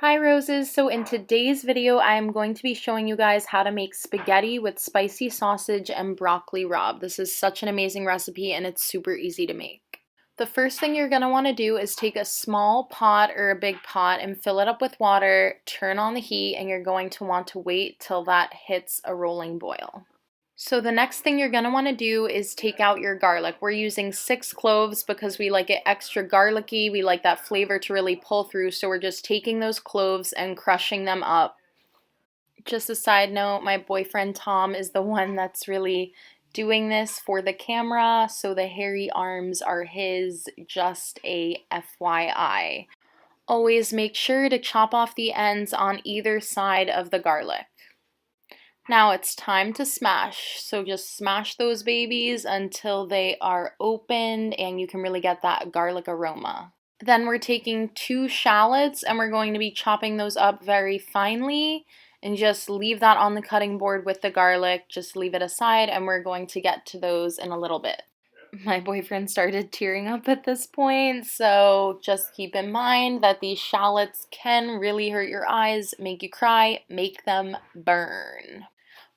Hi Roses, so in today's video I'm going to be showing you guys how to make spaghetti with spicy sausage and broccoli rabe. This is such an amazing recipe and it's super easy to make. The first thing you're going to want to do is take a small pot or a big pot and fill it up with water, turn on the heat, and you're going to want to wait till that hits a rolling boil. So the next thing you're going to want to do is take out your garlic. We're using 6 cloves because we like it extra garlicky. We like that flavor to really pull through. So we're just taking those cloves and crushing them up. Just a side note, my boyfriend Tom is the one that's really doing this for the camera. So the hairy arms are his, just a FYI. Always make sure to chop off the ends on either side of the garlic. Now it's time to smash, so just smash those babies until they are opened and you can really get that garlic aroma. Then we're taking 2 shallots and we're going to be chopping those up very finely and just leave that on the cutting board with the garlic. Just leave it aside and we're going to get to those in a little bit. My boyfriend started tearing up at this point, so just keep in mind that these shallots can really hurt your eyes, make you cry, make them burn.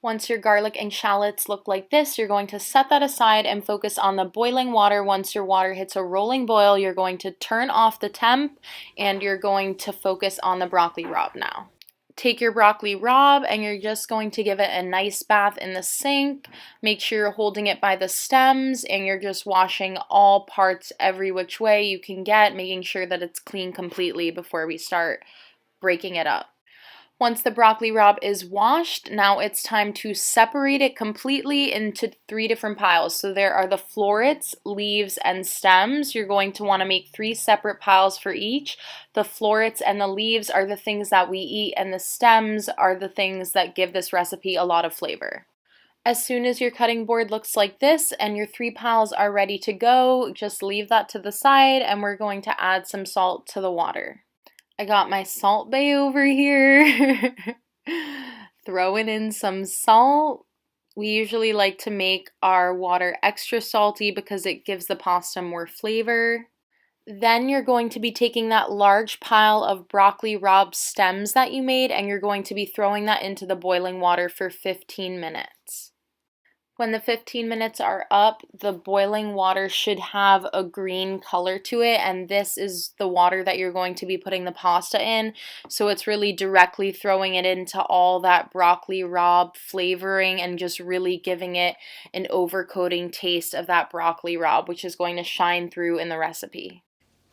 Once your garlic and shallots look like this, you're going to set that aside and focus on the boiling water. Once your water hits a rolling boil, you're going to turn off the temp and you're going to focus on the broccoli rabe now. Take your broccoli rabe and you're just going to give it a nice bath in the sink. Make sure you're holding it by the stems and you're just washing all parts every which way you can get, making sure that it's clean completely before we start breaking it up. Once the broccoli rabe is washed, now it's time to separate it completely into 3 different piles. So there are the florets, leaves, and stems. You're going to want to make 3 separate piles for each. The florets and the leaves are the things that we eat, and the stems are the things that give this recipe a lot of flavor. As soon as your cutting board looks like this and your 3 piles are ready to go, just leave that to the side and we're going to add some salt to the water. I got my salt bay over here, throwing in some salt. We usually like to make our water extra salty because it gives the pasta more flavor. Then you're going to be taking that large pile of broccoli rabe stems that you made and you're going to be throwing that into the boiling water for 15 minutes. When the 15 minutes are up, the boiling water should have a green color to it, and this is the water that you're going to be putting the pasta in. So it's really directly throwing it into all that broccoli rabe flavoring and just really giving it an overcoating taste of that broccoli rabe, which is going to shine through in the recipe.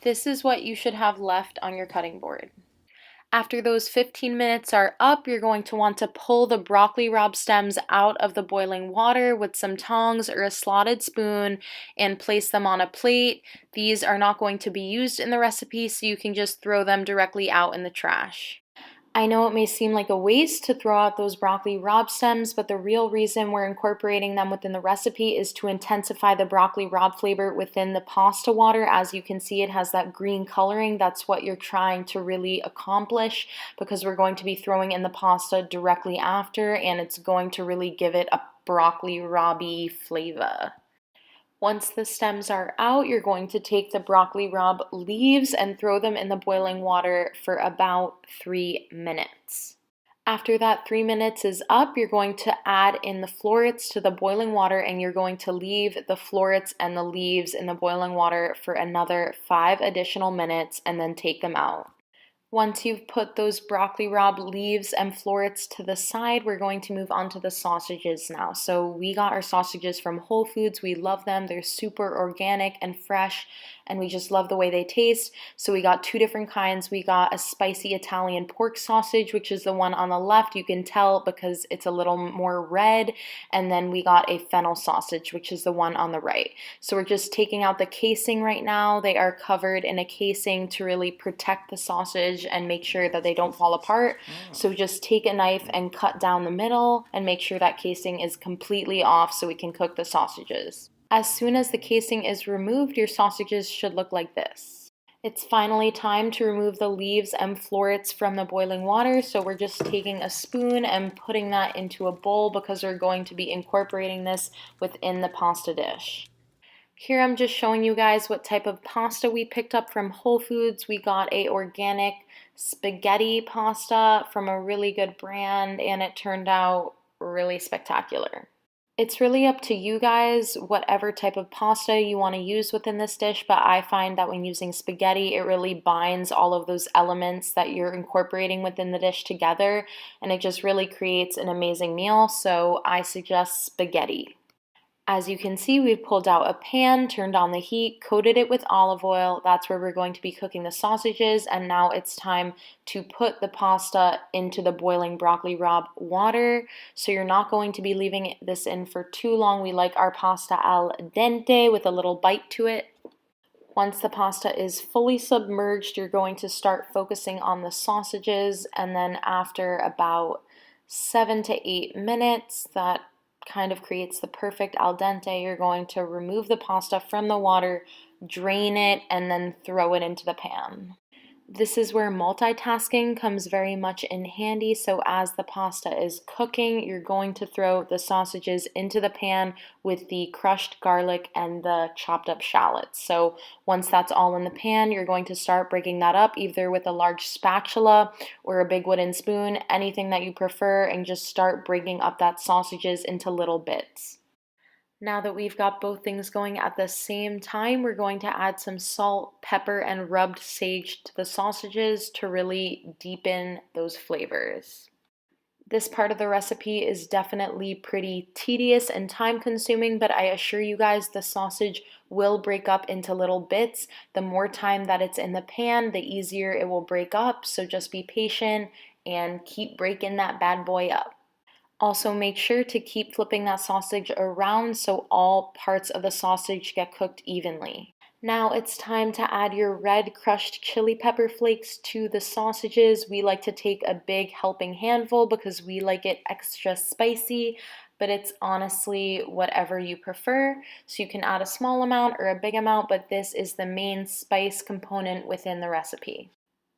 This is what you should have left on your cutting board. After those 15 minutes are up, you're going to want to pull the broccoli rabe stems out of the boiling water with some tongs or a slotted spoon and place them on a plate. These are not going to be used in the recipe, so you can just throw them directly out in the trash. I know it may seem like a waste to throw out those broccoli rabe stems, but the real reason we're incorporating them within the recipe is to intensify the broccoli rabe flavor within the pasta water. As you can see, it has that green coloring. That's what you're trying to really accomplish because we're going to be throwing in the pasta directly after, and it's going to really give it a broccoli rabe flavor. Once the stems are out, you're going to take the broccoli rabe leaves and throw them in the boiling water for about 3 minutes. After that 3 minutes is up, you're going to add in the florets to the boiling water and you're going to leave the florets and the leaves in the boiling water for another 5 additional minutes and then take them out. Once you've put those broccoli rabe leaves and florets to the side, we're going to move on to the sausages now. So we got our sausages from Whole Foods. We love them. They're super organic and fresh, and we just love the way they taste. So we got 2 different kinds. We got a spicy Italian pork sausage, which is the one on the left. You can tell because it's a little more red. And then we got a fennel sausage, which is the one on the right. So we're just taking out the casing right now. They are covered in a casing to really protect the sausage and make sure that they don't fall apart. So just take a knife and cut down the middle and make sure that casing is completely off so we can cook the sausages. As soon as the casing is removed, your sausages should look like this. It's finally time to remove the leaves and florets from the boiling water, so we're just taking a spoon and putting that into a bowl because we're going to be incorporating this within the pasta dish. Here I'm just showing you guys what type of pasta we picked up from Whole Foods. We got a organic spaghetti pasta from a really good brand, and it turned out really spectacular. It's really up to you guys whatever type of pasta you want to use within this dish, but I find that when using spaghetti, it really binds all of those elements that you're incorporating within the dish together, and it just really creates an amazing meal, so I suggest spaghetti. As you can see, we've pulled out a pan, turned on the heat, coated it with olive oil. That's where we're going to be cooking the sausages, and now it's time to put the pasta into the boiling broccoli rabe water. So you're not going to be leaving this in for too long. We like our pasta al dente with a little bite to it. Once the pasta is fully submerged, you're going to start focusing on the sausages, and then after about 7 to 8 minutes, that kind of creates the perfect al dente. You're going to remove the pasta from the water, drain it, and then throw it into the pan. This is where multitasking comes very much in handy. So as the pasta is cooking, you're going to throw the sausages into the pan with the crushed garlic and the chopped up shallots. So once that's all in the pan, you're going to start breaking that up either with a large spatula or a big wooden spoon, anything that you prefer, and just start breaking up that sausages into little bits. Now that we've got both things going at the same time, we're going to add some salt, pepper, and rubbed sage to the sausages to really deepen those flavors. This part of the recipe is definitely pretty tedious and time consuming, but I assure you guys the sausage will break up into little bits. The more time that it's in the pan, the easier it will break up, so just be patient and keep breaking that bad boy up. Also, make sure to keep flipping that sausage around so all parts of the sausage get cooked evenly. Now it's time to add your red crushed chili pepper flakes to the sausages. We like to take a big helping handful because we like it extra spicy, but it's honestly whatever you prefer. So you can add a small amount or a big amount, but this is the main spice component within the recipe.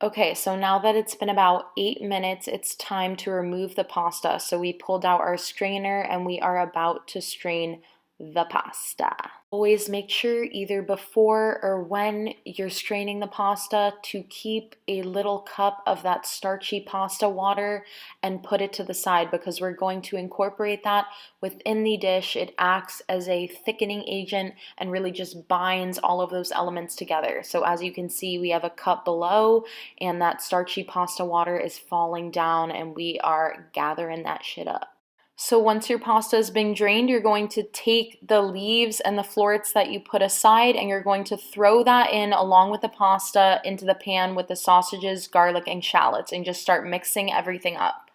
Okay, so now that it's been about 8 minutes, it's time to remove the pasta. So we pulled out our strainer and we are about to strain the pasta. Always make sure either before or when you're straining the pasta to keep a little cup of that starchy pasta water and put it to the side because we're going to incorporate that within the dish. It acts as a thickening agent and really just binds all of those elements together. So as you can see, we have a cup below and that starchy pasta water is falling down and we are gathering that shit up. So once your pasta is being drained, you're going to take the leaves and the florets that you put aside and you're going to throw that in along with the pasta into the pan with the sausages, garlic, and shallots and just start mixing everything up.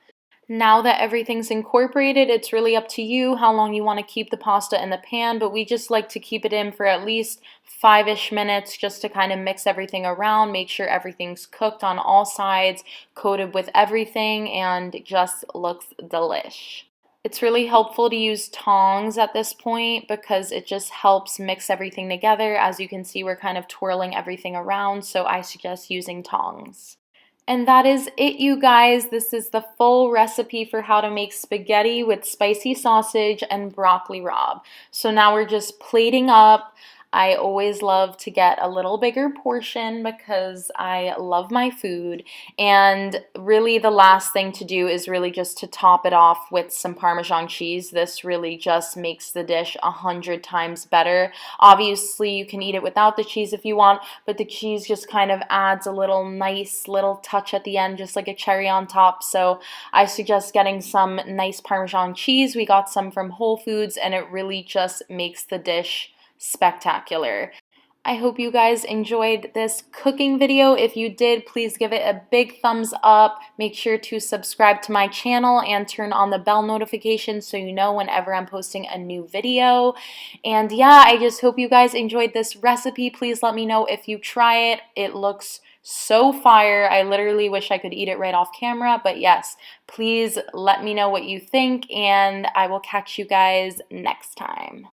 Now that everything's incorporated, it's really up to you how long you want to keep the pasta in the pan, but we just like to keep it in for at least 5-ish minutes just to kind of mix everything around, make sure everything's cooked on all sides, coated with everything, and it just looks delish. It's really helpful to use tongs at this point because it just helps mix everything together. As you can see, we're kind of twirling everything around, so I suggest using tongs. And that is it, you guys. This is the full recipe for how to make spaghetti with spicy sausage and broccoli rabe. So now we're just plating up. I always love to get a little bigger portion because I love my food. And really the last thing to do is really just to top it off with some Parmesan cheese. This really just makes the dish 100 times better. Obviously, you can eat it without the cheese if you want, but the cheese just kind of adds a little nice little touch at the end, just like a cherry on top. So I suggest getting some nice Parmesan cheese. We got some from Whole Foods, and it really just makes the dish spectacular. I hope you guys enjoyed this cooking video. If you did, please give it a big thumbs up. Make sure to subscribe to my channel and turn on the bell notification so you know whenever I'm posting a new video. And yeah, I just hope you guys enjoyed this recipe. Please let me know if you try it. It looks so fire. I literally wish I could eat it right off camera, but yes, please let me know what you think, and I will catch you guys next time.